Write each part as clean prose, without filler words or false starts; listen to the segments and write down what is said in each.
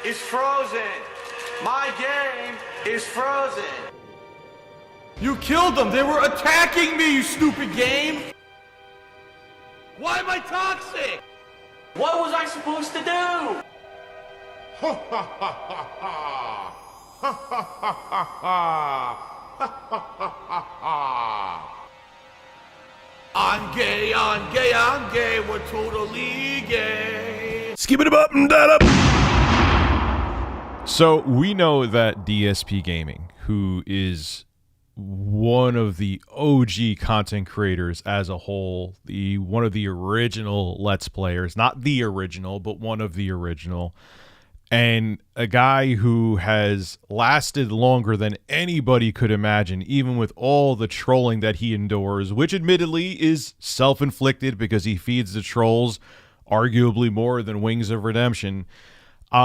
is frozen. My game is frozen. You killed them! They were attacking me, you stupid game! Why am I toxic? What was I supposed to do? Ha ha ha ha ha! Ha ha ha ha ha! Ha ha ha ha ha! I'm gay, I'm gay, I'm gay, we're totally gay. Skip it up and that up. So we know that DSPGaming, who is one of the OG content creators as a whole, one of the original Let's Players, not the original, but one of the original, and a guy who has lasted longer than anybody could imagine, even with all the trolling that he endures, which admittedly is self-inflicted because he feeds the trolls arguably more than Wings of Redemption.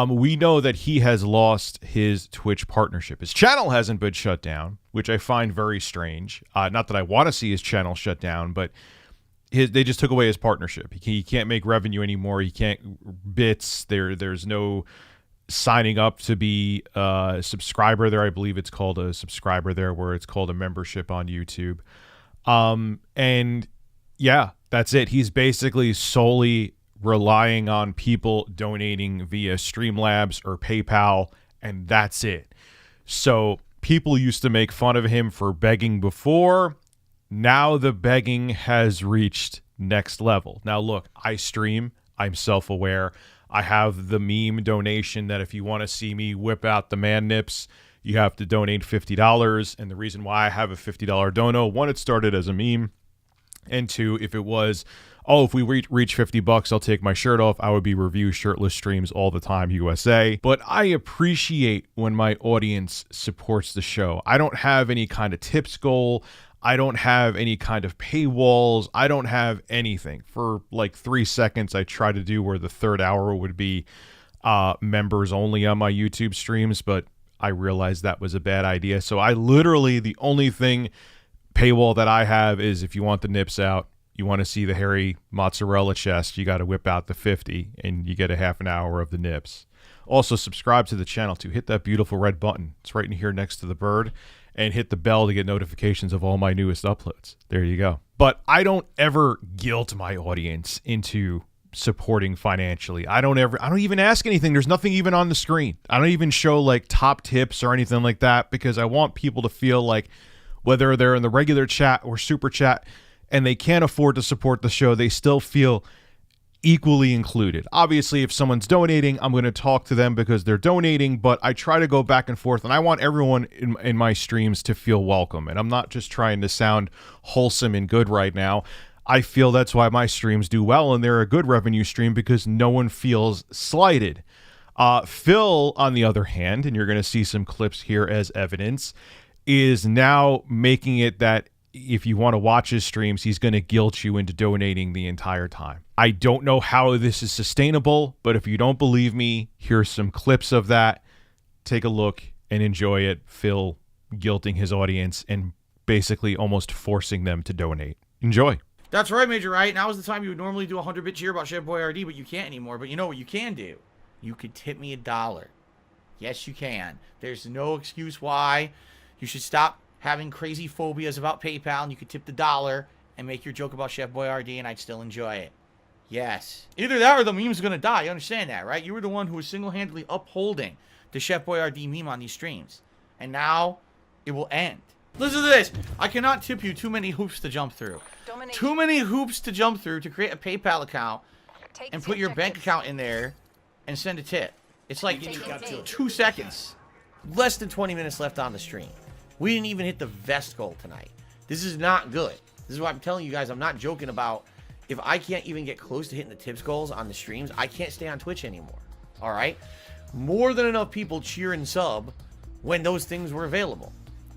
We know that he has lost his Twitch partnership. His channel hasn't been shut down, which I find very strange. Not that I want to see his channel shut down, but they just took away his partnership. He can't make revenue anymore. He can't bits. There's no signing up to be a subscriber there. I believe it's called a subscriber there, where it's called a membership on YouTube. And yeah, that's it. He's basically solely relying on people donating via Streamlabs or PayPal, and that's it. So people used to make fun of him for begging before. Now the begging has reached next level. Now look, I stream. I'm self-aware. I have the meme donation that if you want to see me whip out the man nips, you have to donate $50. And the reason why I have a $50 dono, one, it started as a meme, and two, if it was, oh, if we reach 50 bucks, I'll take my shirt off, I would be review shirtless streams all the time, USA. But I appreciate when my audience supports the show. I don't have any kind of tips goal. I don't have any kind of paywalls. I don't have anything. For like 3 seconds, I try to do where the third hour would be members only on my YouTube streams, but I realized that was a bad idea. So I literally, the only thing paywall that I have is if you want the nips out, you want to see the hairy mozzarella chest, you got to whip out the 50 and you get a half an hour of the nips. Also, subscribe to the channel too. Hit that beautiful red button. It's right in here next to the bird. And hit the bell to get notifications of all my newest uploads. There you go. But I don't ever guilt my audience into supporting financially. I don't even ask anything. There's nothing even on the screen. I don't even show like top tips or anything like that, because I want people to feel like whether they're in the regular chat or super chat and they can't afford to support the show, they still feel equally included. Obviously, if someone's donating, I'm going to talk to them because they're donating, but I try to go back and forth, and I want everyone in my streams to feel welcome. And I'm not just trying to sound wholesome and good right now. I feel that's why my streams do well, and they're a good revenue stream because no one feels slighted. Phil, on the other hand, and you're going to see some clips here as evidence, is now making it that if you want to watch his streams, he's going to guilt you into donating the entire time. I don't know how this is sustainable, but if you don't believe me, here's some clips of that. Take a look and enjoy it. Phil guilting his audience and basically almost forcing them to donate. Enjoy. That's right, Major Right. Now is the time you would normally do a 100-bit cheer about Chef Boyardee, but you can't anymore. But you know what you can do? You could tip me $1. Yes, you can. There's no excuse why you should stop having crazy phobias about PayPal, and you could tip the $1 and make your joke about Chef Boyardee, and I'd still enjoy it. Yes. Either that or the meme's going to die. You understand that, right? You were the one who was single-handedly upholding the Chef Boyardee meme on these streams. And now it will end. Listen to this. I cannot tip you too many hoops to jump through. Too many hoops to jump through to create a PayPal account and put your bank account in there and send a tip. It's like 2 seconds. Less than 20 minutes left on the stream. We didn't even hit the vest goal tonight. This is not good. This is why I'm telling you guys, I'm not joking about if I can't even get close to hitting the tips goals on the streams, I can't stay on Twitch anymore. All right? More than enough people cheer and sub when those things were available.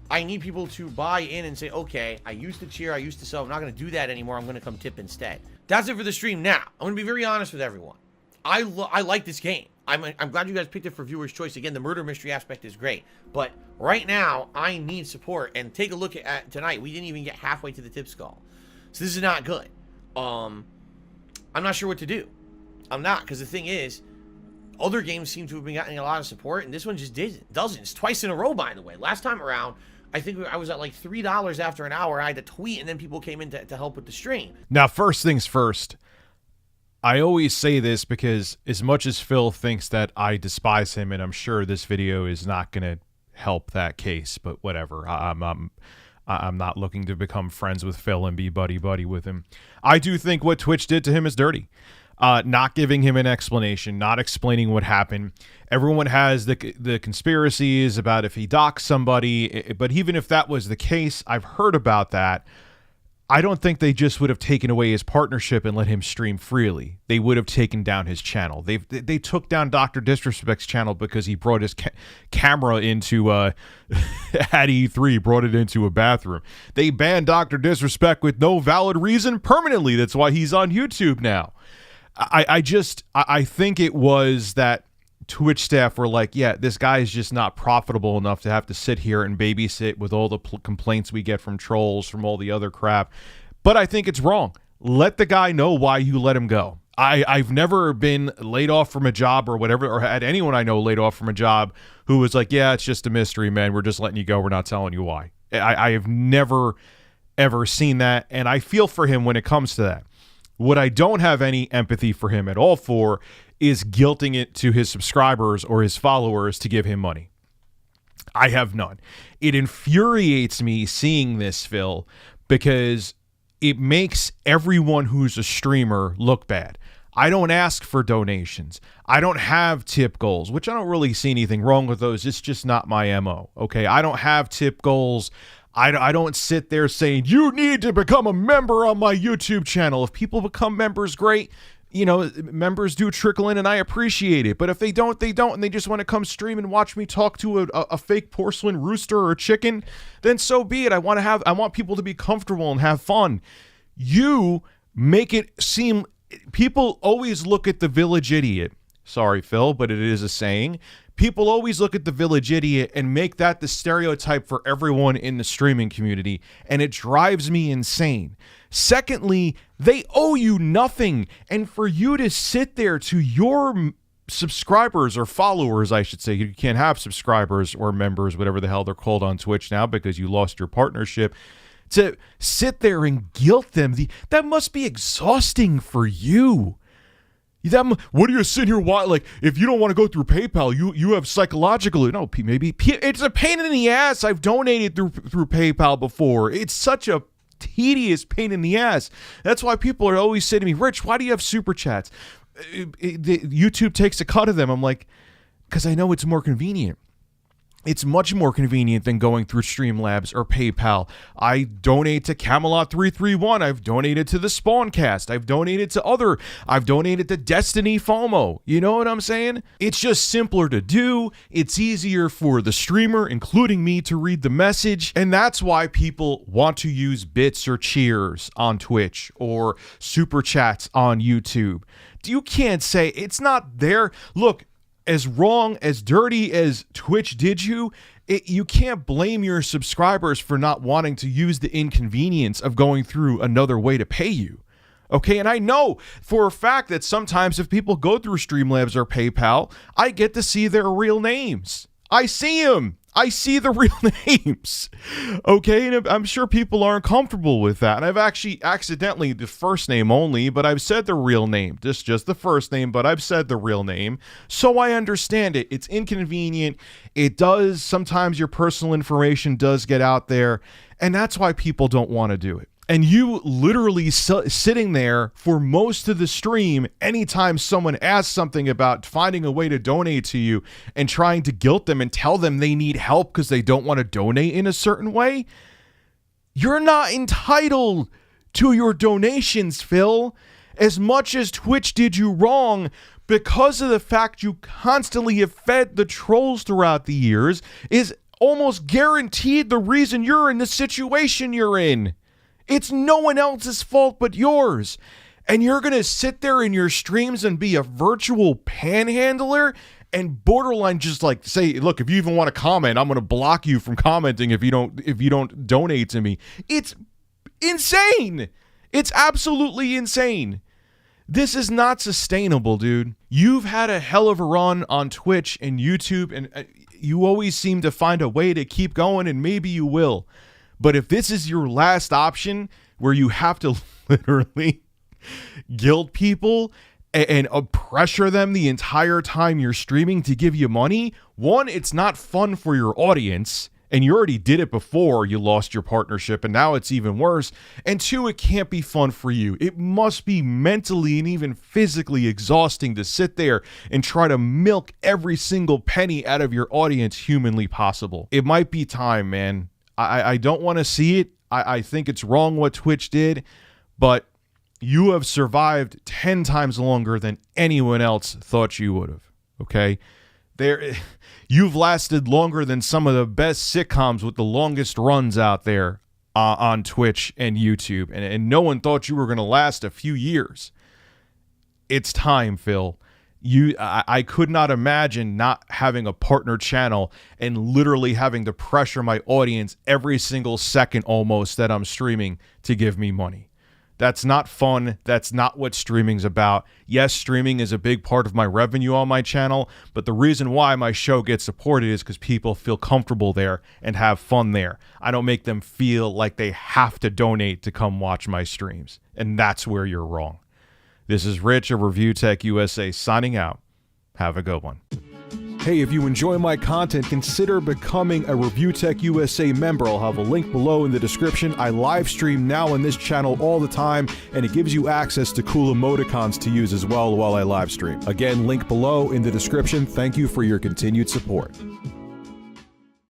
I need people to buy in and say, okay, I used to cheer, I used to sub, I'm not going to do that anymore, I'm going to come tip instead. That's it for the stream. Now, I'm going to be very honest with everyone. I like this game. I'm glad you guys picked it for viewer's choice. Again, the murder mystery aspect is great. But right now, I need support. And take a look at tonight. We didn't even get halfway to the tip skull. So this is not good. I'm not sure what to do. I'm not, because the thing is, Other games seem to have been getting a lot of support, and this one just doesn't. It's twice in a row, by the way. Last time around, I think I was at like $3 after an hour. I had to tweet, and then people came in to help with the stream. Now, first things first, I always say this because as much as Phil thinks that I despise him, and I'm sure this video is not going to help that case, but whatever. I'm not looking to become friends with Phil and be buddy-buddy with him. I do think what Twitch did to him is dirty. Not giving him an explanation, not explaining what happened. Everyone has the conspiracies about if he doxed somebody, but even if that was the case, I've heard about that. I don't think they just would have taken away his partnership and let him stream freely. They would have taken down his channel. They took down Dr. Disrespect's channel because he brought his camera into at E3, brought it into a bathroom. They banned Dr. Disrespect with no valid reason permanently. That's why he's on YouTube now. I think it was that Twitch staff were like, yeah, this guy is just not profitable enough to have to sit here and babysit with all the complaints we get from trolls, from all the other crap. But I think it's wrong. Let the guy know why you let him go. I've never been laid off from a job or whatever, or had anyone I know laid off from a job who was like, yeah, it's just a mystery, man. We're just letting you go. We're not telling you why. I have never, ever seen that, and I feel for him when it comes to that. What I don't have any empathy for him at all for is guilting it to his subscribers or his followers to give him money. I have none. It infuriates me seeing this, Phil, because it makes everyone who's a streamer look bad. I don't ask for donations. I don't have tip goals, which I don't really see anything wrong with those. It's just not my MO, okay? I don't have tip goals. I don't sit there saying, you need to become a member on my YouTube channel. If people become members, great. You know, members do trickle in, and I appreciate it. But if they don't, they don't, and they just want to come stream and watch me talk to a fake porcelain rooster or a chicken, then so be it. I want people to be comfortable and have fun. You make it seem, people always look at the village idiot. Sorry, Phil, but it is a saying. People always look at the village idiot and make that the stereotype for everyone in the streaming community, and it drives me insane. Secondly, they owe you nothing, and for you to sit there to your subscribers or followers, I should say, you can't have subscribers or members, whatever the hell they're called on Twitch now because you lost your partnership, to sit there and guilt them, that must be exhausting for you. What are you sitting here? Why? Like, if you don't want to go through PayPal, you have psychological. No, maybe it's a pain in the ass. I've donated through PayPal before. It's such a tedious pain in the ass. That's why people are always saying to me, Rich, why do you have super chats? YouTube takes a cut of them. I'm like, because I know it's more convenient. It's much more convenient than going through Streamlabs or PayPal. I donate to Camelot331. I've donated to the Spawncast. I've donated to Destiny FOMO. You know what I'm saying? It's just simpler to do. It's easier for the streamer, including me, to read the message. And that's why people want to use bits or cheers on Twitch or super chats on YouTube. You can't say it's not there. Look, as wrong, as dirty as Twitch did you can't blame your subscribers for not wanting to use the inconvenience of going through another way to pay you. Okay, and I know for a fact that sometimes if people go through Streamlabs or PayPal, I get to see their real names. I see them. I see the real names. Okay, and I'm sure people aren't comfortable with that. And I've actually accidentally, the first name only, but I've said the real name. Just the first name, but I've said the real name. So I understand it. It's inconvenient. It does, sometimes your personal information does get out there. And that's why people don't want to do it. And you literally sitting there for most of the stream anytime someone asks something about finding a way to donate to you and trying to guilt them and tell them they need help because they don't want to donate in a certain way. You're not entitled to your donations, Phil. As much as Twitch did you wrong, because of the fact you constantly have fed the trolls throughout the years, is almost guaranteed the reason you're in the situation you're in. It's no one else's fault but yours. And you're going to sit there in your streams and be a virtual panhandler and borderline just like say, look, if you even want to comment, I'm going to block you from commenting if you don't donate to me. It's insane. It's absolutely insane. This is not sustainable, dude. You've had a hell of a run on Twitch and YouTube, and you always seem to find a way to keep going, and maybe you will. But if this is your last option, where you have to literally guilt people and pressure them the entire time you're streaming to give you money, one, it's not fun for your audience. And you already did it before you lost your partnership, and now it's even worse. And two, it can't be fun for you. It must be mentally and even physically exhausting to sit there and try to milk every single penny out of your audience humanly possible. It might be time, man. I don't want to see it. I think it's wrong what Twitch did, but you have survived 10 times longer than anyone else thought you would have, okay? You've lasted longer than some of the best sitcoms with the longest runs out there on Twitch and YouTube, and no one thought you were going to last a few years. It's time, Phil. I could not imagine not having a partner channel and literally having to pressure my audience every single second almost that I'm streaming to give me money. That's not fun. That's not what streaming's about. Yes, streaming is a big part of my revenue on my channel, but the reason why my show gets supported is because people feel comfortable there and have fun there. I don't make them feel like they have to donate to come watch my streams, and that's where you're wrong. This is Rich of Review Tech USA signing out. Have a good one. Hey, if you enjoy my content, consider becoming a Review Tech USA member. I'll have a link below in the description. I live stream now on this channel all the time, and it gives you access to cool emoticons to use as well while I live stream. Again, link below in the description. Thank you for your continued support.